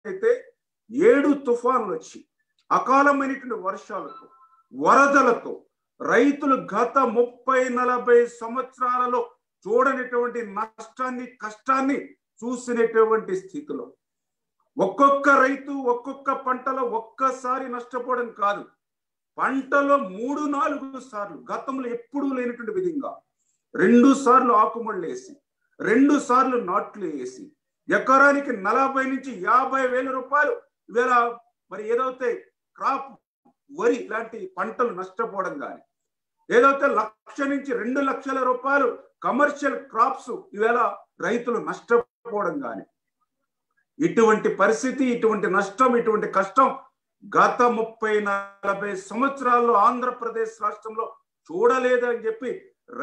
అయితే 7 తుఫాన్లు వచ్చి అకాలమైనటువంటి వర్షాలతో వరదలతో రైతులు గత 30-40 సంవత్సరాలలో చూడనటువంటి నష్టాన్ని కష్టాన్ని చూసినటువంటి స్థితిలో ఒక్కొక్క రైతు ఒక్కొక్క పంటలో ఒక్కసారి నష్టపోవడం కాదు, పంటలో 3-4 సార్లు గతంలో ఎప్పుడూ లేనటువంటి విధంగా 2 సార్లు ఆకుమళ్ళు వేసి 2 సార్లు నాట్లు వేసి ఎకరానికి 40,000-50,000 రూపాయలు ఇవాళ మరి ఏదైతే క్రాప్ వరి ఇలాంటి పంటలు నష్టపోవడం కానీ, ఏదైతే 1,00,000-2 లక్షల రూపాయలు కమర్షియల్ క్రాప్స్ ఇవాళ రైతులు నష్టపోవడం కానీ, ఇటువంటి పరిస్థితి, ఇటువంటి నష్టం, ఇటువంటి కష్టం గత 30-40 సంవత్సరాల్లో ఆంధ్రప్రదేశ్ రాష్ట్రంలో చూడలేదని చెప్పి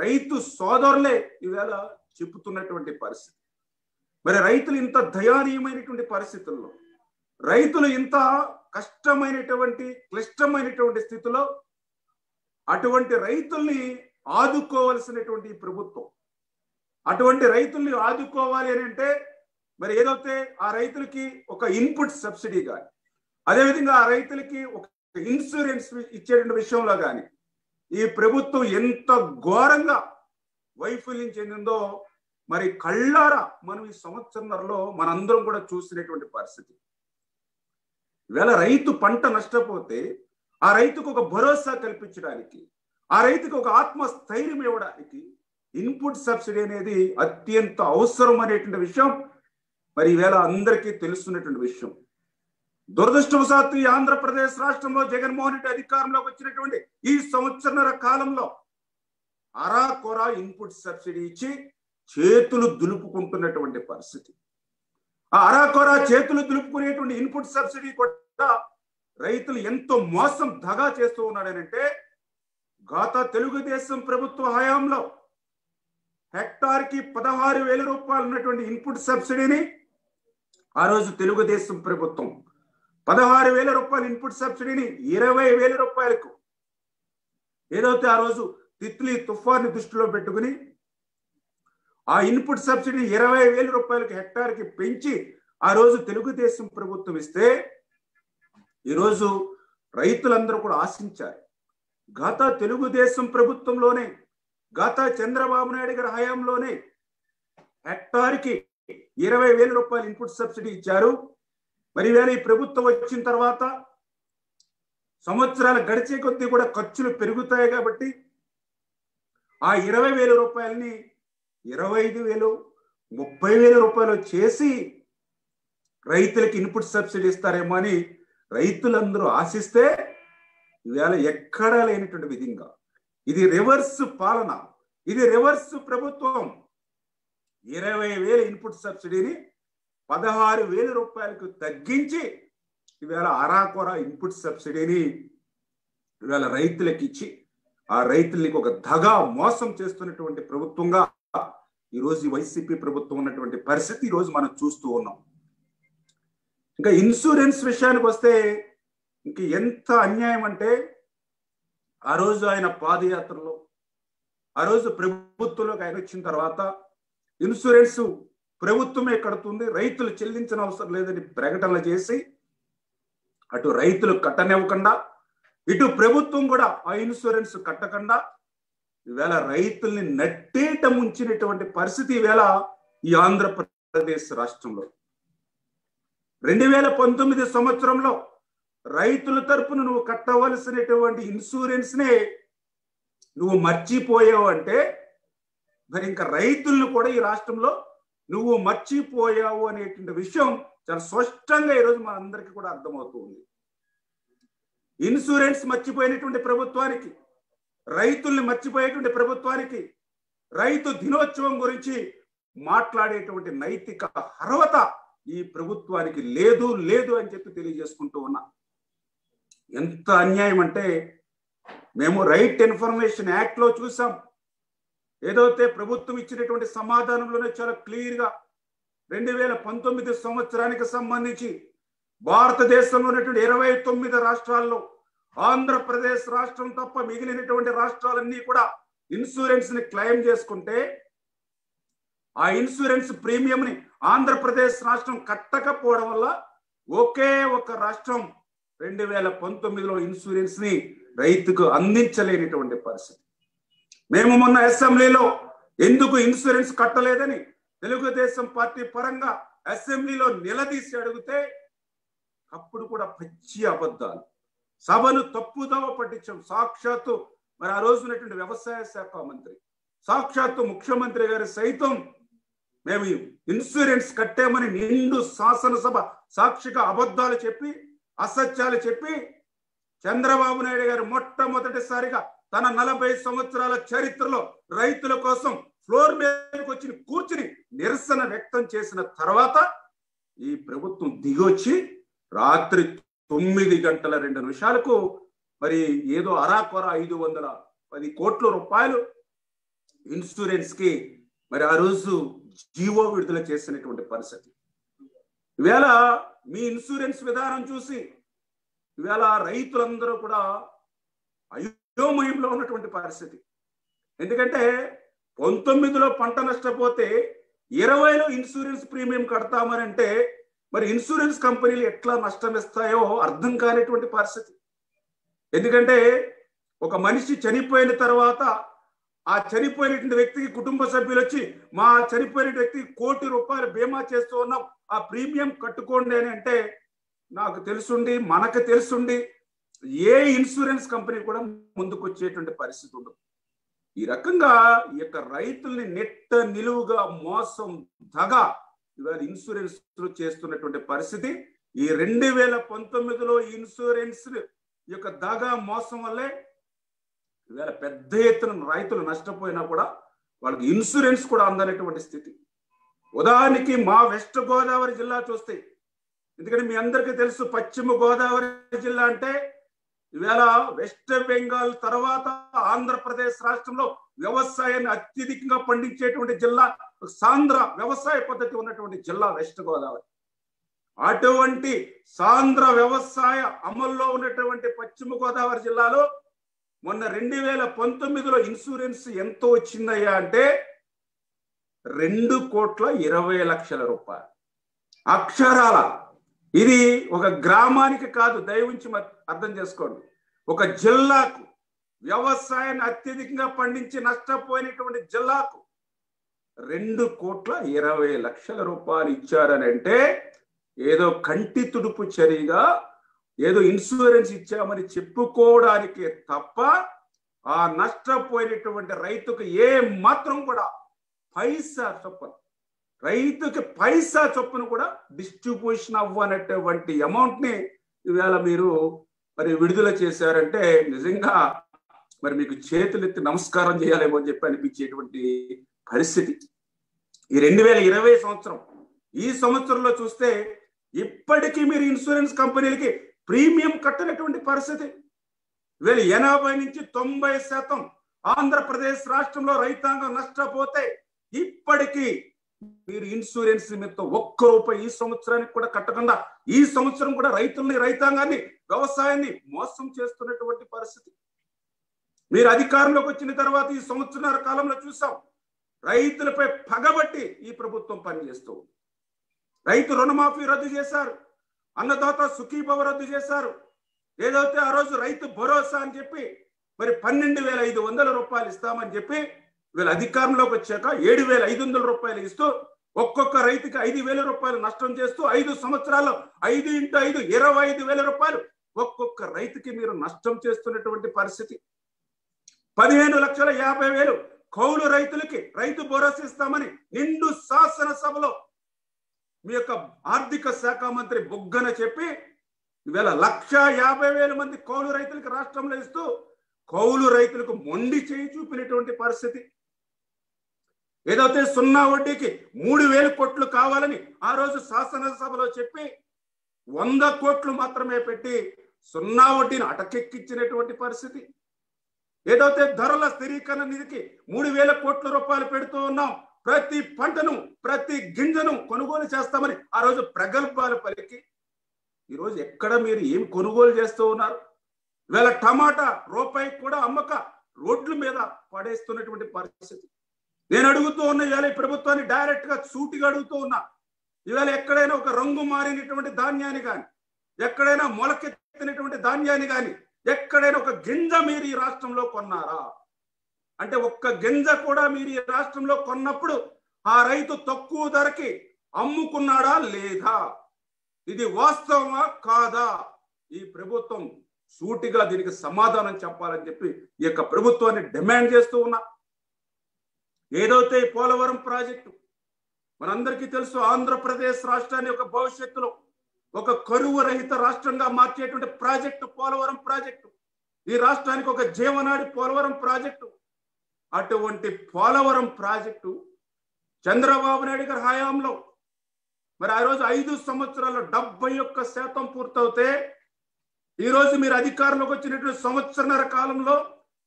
రైతు సోదరులే ఇవాళ చెబుతున్నటువంటి పరిస్థితి. మరి రైతులు ఇంత దయనీయమైనటువంటి పరిస్థితుల్లో, రైతులు ఇంత కష్టమైనటువంటి క్లిష్టమైనటువంటి స్థితిలో అటువంటి రైతుల్ని ఆదుకోవాల్సినటువంటి ప్రభుత్వం, అటువంటి రైతుల్ని ఆదుకోవాలి అని అంటే మరి ఏదైతే ఆ రైతులకి ఒక ఇన్పుట్ సబ్సిడీ కానీ, అదేవిధంగా ఆ రైతులకి ఒక ఇన్సూరెన్స్ ఇచ్చేటువంటి విషయంలో కానీ ఈ ప్రభుత్వం ఎంత ఘోరంగా వైఫల్యం చెందిందో మరి కళ్ళారా మనం ఈ సంవత్సరంలో మనందరం కూడా చూసినటువంటి పరిస్థితి. ఇవాళ రైతు పంట నష్టపోతే ఆ రైతుకు ఒక భరోసా కల్పించడానికి, ఆ రైతుకు ఒక ఆత్మస్థైర్యం ఇవ్వడానికి ఇన్పుట్ సబ్సిడీ అనేది అత్యంత అవసరం అనేటువంటి విషయం మరి ఈవేళ అందరికీ తెలుస్తున్నటువంటి విషయం. దురదృష్టవశాత్తు ఈ ఆంధ్రప్రదేశ్ రాష్ట్రంలో జగన్మోహన్ రెడ్డి అధికారంలోకి వచ్చినటువంటి ఈ సంవత్సరన్నర కాలంలో అరాకొరా ఇన్పుట్ సబ్సిడీ ఇచ్చి చేతులు దులుపుకుంటున్నటువంటి పరిస్థితి. ఆ అరాకొరా చేతులు దులుపుకునేటువంటి ఇన్పుట్ సబ్సిడీ కూడా రైతులు ఎంతో మోసం దగా చేస్తూ ఉన్నాడనంటే, గత తెలుగుదేశం ప్రభుత్వ హయాంలో హెక్టార్కి 16,000 రూపాయలు ఉన్నటువంటి ఇన్పుట్ సబ్సిడీని ఆ రోజు తెలుగుదేశం ప్రభుత్వం 16,000 రూపాయల ఇన్పుట్ సబ్సిడీని 20,000 రూపాయలకు ఏదైతే ఆ రోజు తిత్లీ తుఫాను దృష్టిలో పెట్టుకుని ఆ ఇన్పుట్ సబ్సిడీ 20,000 రూపాయలకి హెక్టార్కి పెంచి ఆ రోజు తెలుగుదేశం ప్రభుత్వం ఇస్తే ఈరోజు రైతులందరూ కూడా ఆశించారు. గత తెలుగుదేశం ప్రభుత్వంలోనే, గత చంద్రబాబు నాయుడు గారి హయాంలోనే హెక్టార్కి 20,000 రూపాయలు ఇన్పుట్ సబ్సిడీ ఇచ్చారు. మరి వేళ ఈ ప్రభుత్వం వచ్చిన తర్వాత సంవత్సరాలు గడిచే కొద్దీ కూడా ఖర్చులు పెరుగుతాయి కాబట్టి ఆ 20,000 రూపాయలని 25,000, 30,000 రూపాయలు చేసి రైతులకి ఇన్పుట్ సబ్సిడీ ఇస్తారేమో అని రైతులందరూ ఆశిస్తే ఈవేళ ఎక్కడా లేనటువంటి విధంగా ఇది రివర్స్ పాలన, ఇది రివర్స్ ప్రభుత్వం. 20,000 ఇన్పుట్ సబ్సిడీని 16,000 రూపాయలకు తగ్గించి ఈవేళ అరాకొర ఇన్పుట్ సబ్సిడీని ఈవేళ రైతులకు ఇచ్చి ఆ రైతులకి ఒక దగా మోసం చేస్తున్నటువంటి ప్రభుత్వంగా ఈరోజు ఈ వైసీపీ ప్రభుత్వం ఉన్నటువంటి పరిస్థితి ఈరోజు మనం చూస్తూ ఉన్నాం. ఇంకా ఇన్సూరెన్స్ విషయానికి వస్తే ఇంక ఎంత అన్యాయం అంటే, ఆ రోజు ఆయన పాదయాత్రలో, ఆ రోజు ప్రభుత్వంలోకి ఆయన వచ్చిన తర్వాత ఇన్సూరెన్స్ ప్రభుత్వమే కడుతుంది, రైతులు చెల్లించిన అవసరం లేదని ప్రకటనలు చేసి అటు రైతులు కట్టనివ్వకుండా ఇటు ప్రభుత్వం కూడా ఆ ఇన్సూరెన్స్ కట్టకుండా ఈవేళ రైతుల్ని నట్టేట ముంచినటువంటి పరిస్థితి ఈవేళ ఈ ఆంధ్రప్రదేశ్ రాష్ట్రంలో. 2019 సంవత్సరంలో రైతుల తరపున నువ్వు కట్టవలసినటువంటి ఇన్సూరెన్స్ నే నువ్వు మర్చిపోయావు అంటే మరి ఇంకా రైతులను కూడా ఈ రాష్ట్రంలో నువ్వు మర్చిపోయావు అనేటువంటి విషయం చాలా స్పష్టంగా ఈరోజు మన అందరికీ కూడా అర్థమవుతుంది. ఇన్సూరెన్స్ మర్చిపోయినటువంటి ప్రభుత్వానికి, రైతుల్ని మర్చిపోయేటువంటి ప్రభుత్వానికి రైతు దినోత్సవం గురించి మాట్లాడేటువంటి నైతిక అర్హత ఈ ప్రభుత్వానికి లేదు లేదు అని చెప్పి తెలియజేసుకుంటూ ఉన్నా. ఎంత అన్యాయం అంటే, మేము రైట్ ఇన్ఫర్మేషన్ యాక్ట్ లో చూసాం, ఏదైతే ప్రభుత్వం ఇచ్చినటువంటి సమాధానంలోనే చాలా క్లియర్ గా 2019 సంవత్సరానికి సంబంధించి భారతదేశంలో ఉన్నటువంటి 29 రాష్ట్రాల్లో ఆంధ్రప్రదేశ్ రాష్ట్రం తప్ప మిగిలినటువంటి రాష్ట్రాలన్నీ కూడా ఇన్సూరెన్స్ ని క్లెయిమ్ చేసుకుంటే ఆ ఇన్సూరెన్స్ ప్రీమియం ని ఆంధ్రప్రదేశ్ రాష్ట్రం కట్టకపోవడం వల్ల ఒకే ఒక రాష్ట్రం 2019లో ఇన్సూరెన్స్ ని రైతుకు అందించలేనిటువంటి పరిస్థితి. మేము మొన్న అసెంబ్లీలో ఎందుకు ఇన్సూరెన్స్ కట్టలేదని తెలుగుదేశం పార్టీ పరంగా అసెంబ్లీలో నిలదీసి అడిగితే అప్పుడు కూడా పచ్చి అబద్ధాలు, సభను తప్పుదోవ పట్టించాం. సాక్షాత్తు మరి ఆ రోజునటువంటి వ్యవసాయ శాఖ మంత్రి, సాక్షాత్తు ముఖ్యమంత్రి గారు సైతం మేము ఇన్సూరెన్స్ కట్టామని నిండు శాసనసభ సాక్షిగా అబద్ధాలు చెప్పి, అసత్యాలు చెప్పి, చంద్రబాబు నాయుడు గారు మొట్టమొదటిసారిగా తన 40 సంవత్సరాల చరిత్రలో రైతుల కోసం ఫ్లోర్ మీదకి వచ్చి కూర్చుని నిరసన వ్యక్తం చేసిన తర్వాత ఈ ప్రభుత్వం దిగొచ్చి రాత్రి 9:02 మరి ఏదో అరాకొర 510 కోట్ల రూపాయలు ఇన్సూరెన్స్ కి మరి ఆ రోజు జీవో విడుదల చేసినటువంటి పరిస్థితి. ఈవేళ మీ ఇన్సూరెన్స్ విధానం చూసి ఈవేళ రైతులందరూ కూడా అయోమయంలో ఉన్నటువంటి పరిస్థితి. ఎందుకంటే 19లో పంట నష్టపోతే 20లో ఇన్సూరెన్స్ ప్రీమియం కడతామని అంటే మరి ఇన్సూరెన్స్ కంపెనీలు ఎట్లా నష్టం ఇస్తాయో అర్థం కానిటువంటి పరిస్థితి. ఎందుకంటే ఒక మనిషి చనిపోయిన తర్వాత ఆ చనిపోయినటువంటి వ్యక్తికి కుటుంబ సభ్యులు వచ్చి మా చనిపోయిన వ్యక్తికి ₹1 కోటి బీమా చేస్తూ ఉన్నాం, ఆ ప్రీమియం కట్టుకోండి అని అంటే నాకు తెలుసుండి, మనకు తెలుసుండి ఏ ఇన్సూరెన్స్ కంపెనీ కూడా ముందుకు వచ్చేటువంటి పరిస్థితి ఉండదు. ఈ రకంగా ఈ యొక్క రైతుల్ని నెట్ట నిలువుగా మోసం దగ ఇవాళ ఇన్సూరెన్స్ చేస్తున్నటువంటి పరిస్థితి. ఈ 2019లో ఇన్సూరెన్స్ యొక్క దగ మోసం వల్లే ఇవాళ పెద్ద ఎత్తున రైతులు నష్టపోయినా కూడా వాళ్ళకి ఇన్సూరెన్స్ కూడా అందనటువంటి స్థితి. ఉదాహరణకి మా వెస్ట్ గోదావరి జిల్లా చూస్తే, ఎందుకంటే మీ అందరికీ తెలుసు పశ్చిమ గోదావరి జిల్లా అంటే ఈవేళ వెస్ట్ బెంగాల్ తర్వాత ఆంధ్రప్రదేశ్ రాష్ట్రంలో వ్యవసాయాన్ని అత్యధికంగా పండించేటువంటి జిల్లా, సాంద్ర వ్యవసాయ పద్ధతి ఉన్నటువంటి జిల్లా వెస్ట్ గోదావరి. అటువంటి సాంద్ర వ్యవసాయ అమల్లో ఉన్నటువంటి పశ్చిమ గోదావరి జిల్లాలో మొన్న 2019లో ఇన్సూరెన్స్ ఎంత వచ్చిందయ్యా అంటే ₹2,20,00,000. అక్షరాల ఇది ఒక గ్రామానికి కాదు, దయవుంచి అర్థం చేసుకోండి, ఒక జిల్లాకు, వ్యవసాయాన్ని అత్యధికంగా పండించి నష్టపోయినటువంటి జిల్లాకు ₹2,20,00,000 ఇచ్చారని అంటే ఏదో కంటి తుడుపు చర్యగా ఏదో ఇన్సూరెన్స్ ఇచ్చామని చెప్పుకోవడానికి తప్ప ఆ నష్టపోయినటువంటి రైతుకు ఏ మాత్రం కూడా పైసా చొప్పున, రైతుకి పైసా చొప్పున కూడా డిస్ట్రిబ్యూషన్ అవ్వనటువంటి అమౌంట్ ని ఈవేళ మీరు మరి విడుదల చేశారంటే నిజంగా మరి మీకు చేతులెత్తి నమస్కారం చేయాలేమో అని చెప్పి అనిపించేటువంటి పరిస్థితి. ఈ 2020 సంవత్సరం, ఈ సంవత్సరంలో చూస్తే ఇప్పటికీ మీరు ఇన్సూరెన్స్ కంపెనీలకి ప్రీమియం కట్టనటువంటి పరిస్థితి. వీళ్ళు 80 నుంచి 90% ఆంధ్రప్రదేశ్ రాష్ట్రంలో రైతాంగం నష్టపోతే ఇప్పటికీ మీరు ఇన్సూరెన్స్ నిమిత్తం ₹1 ఈ సంవత్సరానికి కూడా కట్టకుండా ఈ సంవత్సరం కూడా రైతుల్ని, రైతాంగాన్ని, వ్యవసాయాన్ని మోసం చేస్తున్నటువంటి పరిస్థితి. మీరు అధికారంలోకి వచ్చిన తర్వాత ఈ సంవత్సరాల కాలంలో చూసాం, రైతులపై పగబట్టి ఈ ప్రభుత్వం పనిచేస్తూ రైతు రుణమాఫీ రద్దు చేశారు, అన్నదాత సుఖీభవ రద్దు చేశారు. ఏదైతే ఆ రోజు రైతు భరోసా అని చెప్పి మరి ₹12,500 ఇస్తామని చెప్పి వీళ్ళు అధికారంలోకి వచ్చాక ₹7,500 ఇస్తూ ఒక్కొక్క రైతుకి ₹5,000 నష్టం చేస్తూ 5 సంవత్సరాల్లో 5 × 5 ₹25,000 ఒక్కొక్క రైతుకి మీరు నష్టం చేస్తున్నటువంటి పరిస్థితి. 15,50,000 కౌలు రైతులకి రైతు భరోసా ఇస్తామని నిండు శాసనసభలో మీ యొక్క ఆర్థిక శాఖ మంత్రి బుగ్గన చెప్పి ఈవేళ 1,50,000 మంది కౌలు రైతులకు రాష్ట్రంలో ఇస్తూ కౌలు రైతులకు మొండి చేయి చూపినటువంటి పరిస్థితి. ఏదైతే 0 వడ్డీకి 3,000 కోట్లు కావాలని ఆ రోజు శాసనసభలో చెప్పి 100 కోట్లు మాత్రమే పెట్టి 0 వడ్డీని అటకెక్కించినటువంటి పరిస్థితి. ఏదైతే ధరల స్థిరీకరణ నిధికి 3,000 కోట్ల రూపాయలు పెడుతూ ఉన్నాం, ప్రతి పంటను, ప్రతి గింజను కొనుగోలు చేస్తామని ఆ రోజు ప్రగల్భాలు పలికి ఈరోజు ఎక్కడ మీరు ఏం కొనుగోలు చేస్తూ ఉన్నారు? ఇవాళ టమాటా రూపాయి కూడా అమ్మక రోడ్ల మీద పడేస్తున్నటువంటి పరిస్థితి. నేను అడుగుతూ ఉన్న ఇవాళ ఈ ప్రభుత్వాన్ని డైరెక్ట్ గా సూటిగా అడుగుతూ ఉన్నా, ఇవాళ ఎక్కడైనా ఒక రంగు మారినటువంటి ధాన్యాన్ని కానీ, ఎక్కడైనా మొలకెత్తినటువంటి ధాన్యాన్ని కానీ, ఎక్కడైనా ఒక గింజ మీరు ఈ రాష్ట్రంలో కొన్నారా? అంటే ఒక్క గింజ కూడా మీరు ఈ రాష్ట్రంలో కొన్నప్పుడు ఆ రైతు తక్కువ ధరకి అమ్ముకున్నాడా లేదా? ఇది వాస్తవమా కాదా? ఈ ప్రభుత్వం సూటిగా దీనికి సమాధానం చెప్పాలని చెప్పి ఈ యొక్క ప్రభుత్వాన్ని డిమాండ్ చేస్తూ ఉన్నా. ఏదైతే పోలవరం ప్రాజెక్టు మనందరికీ తెలుసు, ఆంధ్రప్రదేశ్ రాష్ట్రాన్ని ఒక భవిష్యత్తులో ఒక కరువు రహిత రాష్ట్రంగా మార్చేటువంటి ప్రాజెక్టు పోలవరం ప్రాజెక్టు. ఈ రాష్ట్రానికి ఒక జీవనాడి పోలవరం ప్రాజెక్టు. అటువంటి పోలవరం ప్రాజెక్టు చంద్రబాబు నాయుడు గారి హయాంలో మరి ఆ రోజు 5 సంవత్సరాల్లో 71% పూర్తవుతే, ఈ రోజు మీరు అధికారంలోకి వచ్చినటువంటి సంవత్సరన్నర కాలంలో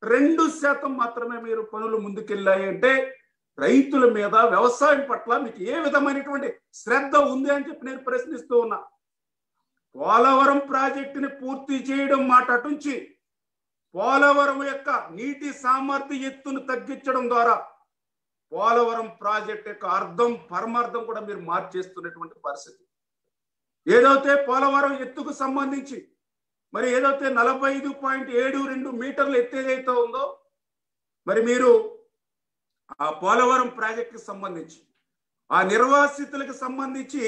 2% మాత్రమే మీరు పనులు ముందుకెళ్ళాయి. అంటే రైతుల మీద, వ్యవసాయం పట్ల మీకు ఏ విధమైనటువంటి శ్రద్ధ ఉంది అని చెప్పి నేను ప్రశ్నిస్తూ ఉన్నా. పోలవరం ప్రాజెక్టుని పూర్తి చేయడం మాట అటుంచి, పోలవరం యొక్క నీటి సామర్థ్య ఎత్తును తగ్గించడం ద్వారా పోలవరం ప్రాజెక్ట్ యొక్క అర్థం పరమార్థం కూడా మీరు మార్చేస్తున్నటువంటి పరిస్థితి. ఏదైతే పోలవరం ఎత్తుకు సంబంధించి మరి ఏదైతే 45.72 మీటర్లు ఎత్తు ఏదైతే ఉందో, మరి మీరు ఆ పోలవరం ప్రాజెక్టుకి సంబంధించి ఆ నిర్వాసితులకు సంబంధించి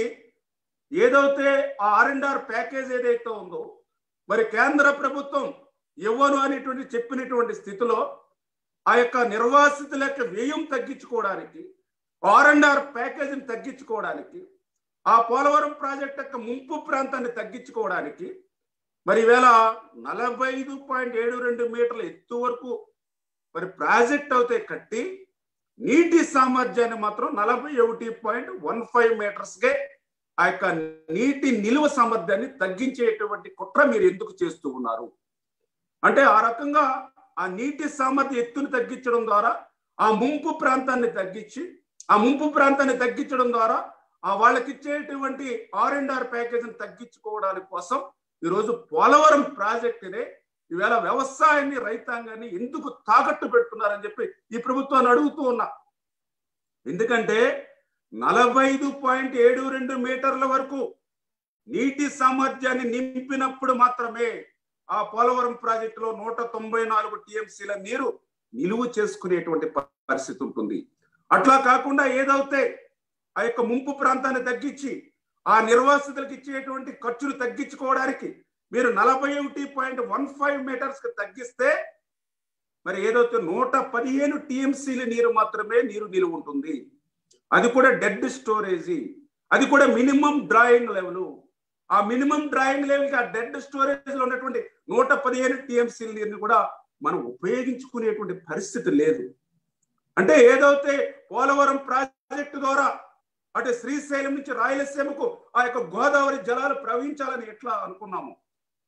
ఏదైతే ఆ R&R ప్యాకేజ్ ఏదైతే ఉందో, మరి కేంద్ర ప్రభుత్వం ఇవ్వను అనేటువంటి చెప్పినటువంటి స్థితిలో ఆ యొక్క నిర్వాసితుల యొక్క వ్యయం తగ్గించుకోవడానికి, R&R ప్యాకేజీని తగ్గించుకోవడానికి, ఆ పోలవరం ప్రాజెక్ట్ యొక్క ముంపు ప్రాంతాన్ని తగ్గించుకోవడానికి మరి ఈవేళ 45.72 మీటర్ల ఎత్తు వరకు మరి ప్రాజెక్ట్ అవుతే కట్టి నీటి సామర్థ్యాన్ని మాత్రం 41.15 మీటర్స్కే ఆ యొక్క నీటి నిలువ సామర్థ్యాన్ని తగ్గించేటువంటి కుట్ర మీరు ఎందుకు చేస్తూ ఉన్నారు? అంటే ఆ రకంగా ఆ నీటి సామర్థ్య ఎత్తును తగ్గించడం ద్వారా ఆ ముంపు ప్రాంతాన్ని తగ్గించడం ద్వారా ఆ వాళ్ళకి ఇచ్చేటువంటి R&R ప్యాకేజీని తగ్గించుకోవడానికి కోసం ఈరోజు పోలవరం ప్రాజెక్టునే ఈవేళ వ్యవసాయాన్ని, రైతాంగాన్ని ఎందుకు తాకట్టు పెడుతున్నారని చెప్పి ఈ ప్రభుత్వాన్ని అడుగుతూ ఉన్నా. ఎందుకంటే 45.72 మీటర్ల వరకు నీటి సామర్థ్యాన్ని నింపినప్పుడు మాత్రమే ఆ పోలవరం ప్రాజెక్టులో 194 TMCల నీరు నిలువ చేసుకునేటువంటి పరిస్థితి ఉంటుంది. అట్లా కాకుండా ఏదైతే ఆ యొక్క ముంపు ప్రాంతాన్ని తగ్గించి ఆ నిర్వాసితులకు ఇచ్చేటువంటి ఖర్చులు తగ్గించుకోవడానికి మీరు 41.15 మీటర్స్ కి తగ్గిస్తే మరి ఏదైతే 115 TMCల నీరు మాత్రమే నిలువ ఉంటుంది. అది కూడా డెడ్ స్టోరేజీ, అది కూడా మినిమం డ్రాయింగ్ లెవెల్. ఆ మినిమం డ్రాయింగ్ లెవెల్కి ఆ డెడ్ స్టోరేజ్ లో ఉన్నటువంటి 115 TMCల నీరుని కూడా మనం ఉపయోగించుకునేటువంటి పరిస్థితి లేదు. అంటే ఏదైతే పోలవరం ప్రాజెక్టు ద్వారా అటు శ్రీశైలం నుంచి రాయలసీమకు ఆ యొక్క గోదావరి జలాలు ప్రవహించాలని ఎట్లా అనుకున్నాము,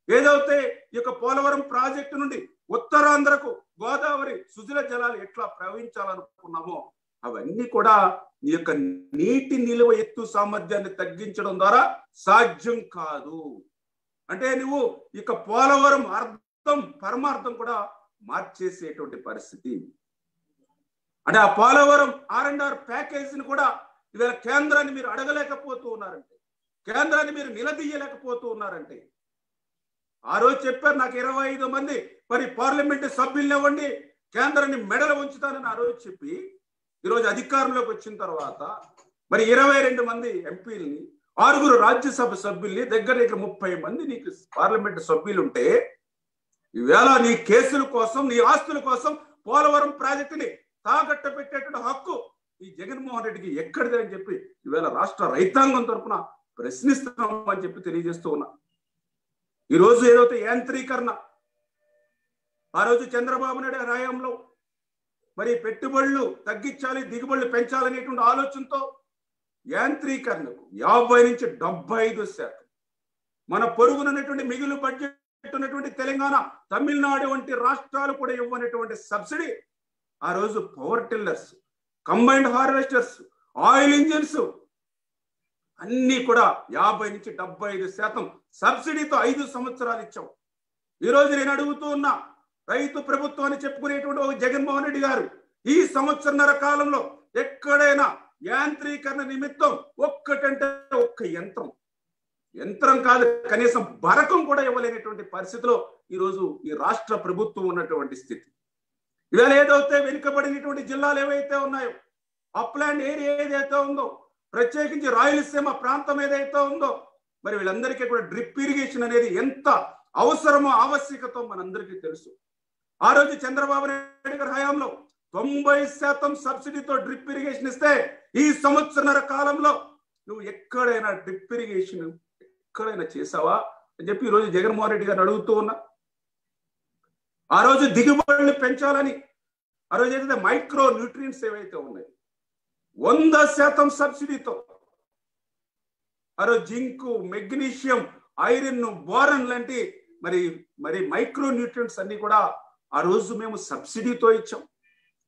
ఏదైతే ఈ యొక్క పోలవరం ప్రాజెక్టు నుండి ఉత్తరాంధ్రకు గోదావరి సుజల జలాలు ఎట్లా ప్రవహించాలనుకున్నామో అవన్నీ కూడా ఈ యొక్క నీటి నిలువ ఎత్తు సామర్థ్యాన్ని తగ్గించడం ద్వారా సాధ్యం కాదు. అంటే నువ్వు ఇక పోలవరం అర్థం పరమార్థం కూడా మార్చేసేటువంటి పరిస్థితి. అంటే ఆ పోలవరం R&R ప్యాకేజీని కూడా ఇవాళ కేంద్రాన్ని మీరు అడగలేకపోతూ ఉన్నారంటే, కేంద్రాన్ని మీరు నిలదీయలేకపోతూ ఉన్నారంటే, ఆ రోజు చెప్పారు నాకు 25 మంది మరి పార్లమెంటు సభ్యుల్ని ఇవ్వండి, కేంద్రాన్ని మెడలు ఉంచుతానని ఆ రోజు చెప్పి ఈరోజు అధికారంలోకి వచ్చిన తర్వాత మరి 22 మంది ఎంపీలని, 6 రాజ్యసభ సభ్యుల్ని, దగ్గర 30 మంది నీకు పార్లమెంటు సభ్యులు ఉంటే ఈవేళ నీ కేసుల కోసం, నీ ఆస్తుల కోసం పోలవరం ప్రాజెక్టుని తాకట్టు పెట్టేటువంటి హక్కు ఈ జగన్మోహన్ రెడ్డికి ఎక్కడిది అని చెప్పి ఈవేళ రాష్ట్ర రైతాంగం తరఫున ప్రశ్నిస్తున్నాం అని చెప్పి తెలియజేస్తూ ఉన్నా. ఈరోజు ఏదైతే యాంత్రీకరణ ఆ రోజు చంద్రబాబు నాయుడు హయాంలో మరి పెట్టుబడులు తగ్గించాలి, దిగుబడులు పెంచాలనేటువంటి ఆలోచనతో యాంత్రీకరణకు 50 నుంచి 75%, మన పొరుగునటువంటి మిగులు బడ్జెట్ ఉన్నటువంటి తెలంగాణ, తమిళనాడు వంటి రాష్ట్రాలు కూడా ఇవ్వనటువంటి సబ్సిడీ ఆ రోజు power tillers, combined harvesters, oil engines అన్ని కూడా 50 నుంచి 75% సబ్సిడీతో 5 సంవత్సరాలు ఇచ్చాం. ఈరోజు నేను అడుగుతూ ఉన్నా, రైతు ప్రభుత్వాన్ని చెప్పుకునేటువంటి ఒక జగన్మోహన్ రెడ్డి గారు ఈ సంవత్సరన్నర కాలంలో ఎక్కడైనా యాంత్రీకరణ నిమిత్తం ఒక్కటంటే ఒక్క యంత్రం కాదు, కనీసం బరకం కూడా ఇవ్వలేనటువంటి పరిస్థితిలో ఈరోజు ఈ రాష్ట్ర ప్రభుత్వం ఉన్నటువంటి స్థితి. ఇవాళ ఏదైతే వెనుకబడినటువంటి జిల్లాలు ఏవైతే ఉన్నాయో, అప్లాండ్ ఏరియా ఏదైతే ఉందో, ప్రత్యేకించి రాయలసీమ ప్రాంతం ఏదైతే ఉందో, మరి వీళ్ళందరికీ కూడా డ్రిప్ ఇరిగేషన్ అనేది ఎంత అవసరమో ఆవశ్యకతో మనందరికీ తెలుసు. ఆ రోజు చంద్రబాబు నాయుడు గారి హయాంలో 90% సబ్సిడీతో డ్రిప్ ఇరిగేషన్ ఇస్తే, ఈ సంవత్సరన్నర కాలంలో నువ్వు ఎక్కడైనా డ్రిప్ ఇరిగేషన్ ఎక్కడైనా చేసావా అని చెప్పి ఈరోజు జగన్మోహన్ రెడ్డి గారిని అడుగుతూ ఉన్నా. ఆ రోజు దిగుబడులు పెంచాలని, ఆ రోజు ఏదైతే మైక్రో న్యూట్రియంట్స్ ఏవైతే ఉన్నాయి 100% సబ్సిడీతో, ఆ రోజు జింకు, మెగ్నీషియం, ఐరన్, బోరన్ లాంటి మరి మైక్రో న్యూట్రియంట్స్ అన్ని కూడా ఆ రోజు మేము సబ్సిడీతో ఇచ్చాం.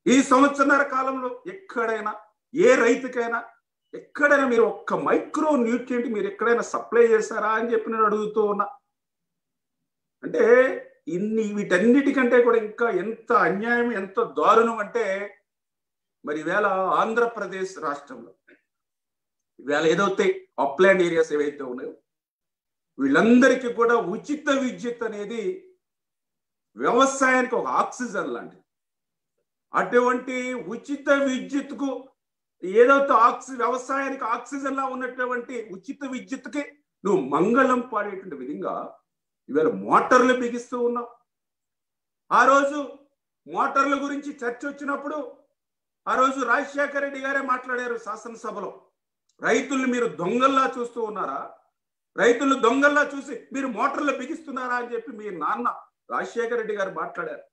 ఈ సంవత్సరన్నర కాలంలో ఎక్కడైనా ఏ రైతుకైనా ఎక్కడైనా మీరు ఒక్క మైక్రో న్యూట్రియంట్ మీరు ఎక్కడైనా సప్లై చేశారా అని చెప్పి నేను అడుగుతూ ఉన్నా. అంటే వీటన్నిటికంటే కూడా ఇంకా ఎంత అన్యాయం, ఎంత దారుణం అంటే, మరి ఈవేళ ఆంధ్రప్రదేశ్ రాష్ట్రంలో ఈవేళ ఏదైతే అప్లాండ్ ఏరియాస్ ఏవైతే ఉన్నాయో వీళ్ళందరికీ కూడా ఉచిత విద్యుత్ అనేది వ్యవసాయానికి ఒక ఆక్సిజన్ లాంటిది. అటువంటి ఉచిత విద్యుత్కు ఏదైతే వ్యవసాయానికి ఆక్సిజన్ లా ఉన్నటువంటి ఉచిత విద్యుత్కి నువ్వు మంగళం పాడేటువంటి విధంగా ఇవాళ మోటార్లు బిగిస్తూ ఉన్నావు. ఆ రోజు మోటార్ల గురించి చర్చ వచ్చినప్పుడు ఆ రోజు రాజశేఖర రెడ్డి గారే మాట్లాడారు శాసనసభలో, రైతుల్ని మీరు దొంగల్లా చూస్తూ ఉన్నారా, రైతులు దొంగల్లా చూసి మీరు మోటార్లు బిగిస్తున్నారా అని చెప్పి మీ నాన్న రాజశేఖర రెడ్డి గారు మాట్లాడారు.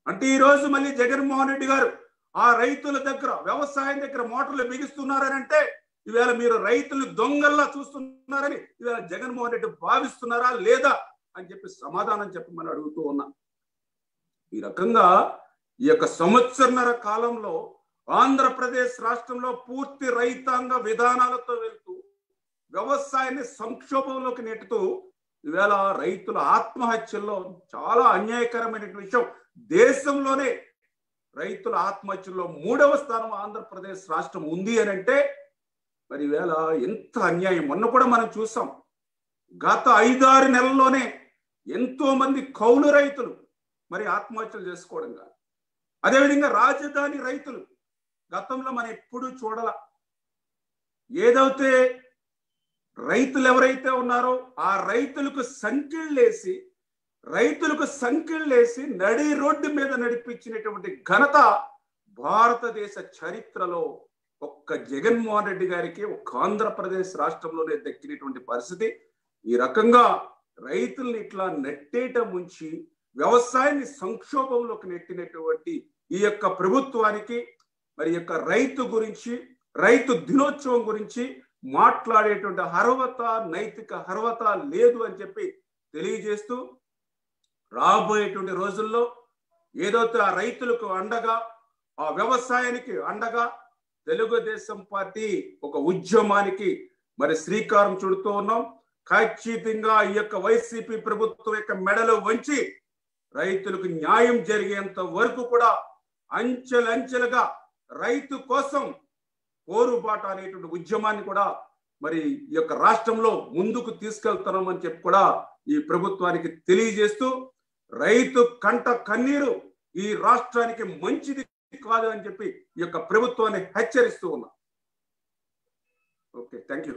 అంటే ఈ రోజు మళ్ళీ జగన్మోహన్ రెడ్డి గారు ఆ రైతుల దగ్గర, వ్యవసాయం దగ్గర మోటార్లు బిగిస్తున్నారని అంటే ఈవేళ మీరు రైతులు దొంగల్లా చూస్తున్నారని ఈవేళ జగన్మోహన్ రెడ్డి భావిస్తున్నారా లేదా అని చెప్పి సమాధానం చెప్పమని అడుగుతూ ఉన్నా. ఈ రకంగా ఈ యొక్క సంవత్సరన్నర కాలంలో ఆంధ్రప్రదేశ్ రాష్ట్రంలో పూర్తి రైతాంగ విధానాలతో వెళ్తూ వ్యవసాయాన్ని సంక్షోభంలోకి నెట్టుతూ ఈవేళ రైతుల ఆత్మహత్యల్లో చాలా అన్యాయకరమైన విషయం. దేశంలోనే రైతుల ఆత్మహత్యల్లో 3వ స్థానం ఆంధ్రప్రదేశ్ రాష్ట్రం ఉంది అని అంటే మరి ఈవేళ ఎంత అన్యాయం. మొన్న కూడా మనం చూసాం, గత 5-6 నెలల్లోనే ఎంతో మంది కౌలు రైతులు మరి ఆత్మహత్యలు చేసుకోవడం కాదు. అదేవిధంగా రాజధాని రైతులు గతంలో మనం ఎప్పుడూ చూడాల. ఏదైతే రైతులు ఎవరైతే ఉన్నారో ఆ రైతులకు సంఖ్యలేసి నడి రోడ్డు మీద నడిపించినటువంటి ఘనత భారతదేశ చరిత్రలో ఒక్క జగన్మోహన్ రెడ్డి గారికి, ఒక్క ఆంధ్రప్రదేశ్ రాష్ట్రంలోనే దక్కినటువంటి పరిస్థితి. ఈ రకంగా రైతుల్ని ఇట్లా నెట్టేట ముంచి వ్యవసాయాన్ని సంక్షోభంలోకి నెట్టినటువంటి ఈ యొక్క ప్రభుత్వానికి మరి యొక్క రైతు గురించి, రైతు దినోత్సవం గురించి మాట్లాడేటువంటి అర్హత, నైతిక అర్హత లేదు అని చెప్పి తెలియజేస్తూ, రాబోయేటువంటి రోజుల్లో ఏదైతే ఆ రైతులకు అండగా, ఆ వ్యవసాయానికి అండగా తెలుగుదేశం పార్టీ ఒక ఉద్యమానికి మరి శ్రీకారం చుడుతూ ఉన్నాం. ఖచ్చితంగా ఈ యొక్క వైసీపీ ప్రభుత్వం యొక్క మెడలు వంచి రైతులకు న్యాయం జరిగేంత వరకు కూడా అంచెలంచెలుగా రైతు కోసం పోరుబాట అనేటువంటి ఉద్యమాన్ని కూడా మరి ఈ యొక్క రాష్ట్రంలో ముందుకు తీసుకెళ్తున్నామని చెప్పి కూడా ఈ ప్రభుత్వానికి తెలియజేస్తూ, రైతు కంట కన్నీరు ఈ రాష్ట్రానికి మంచిది కాదు అని చెప్పి ఈ యొక్క ప్రభుత్వాన్ని హెచ్చరిస్తూ ఉన్నా. Okay, thank you.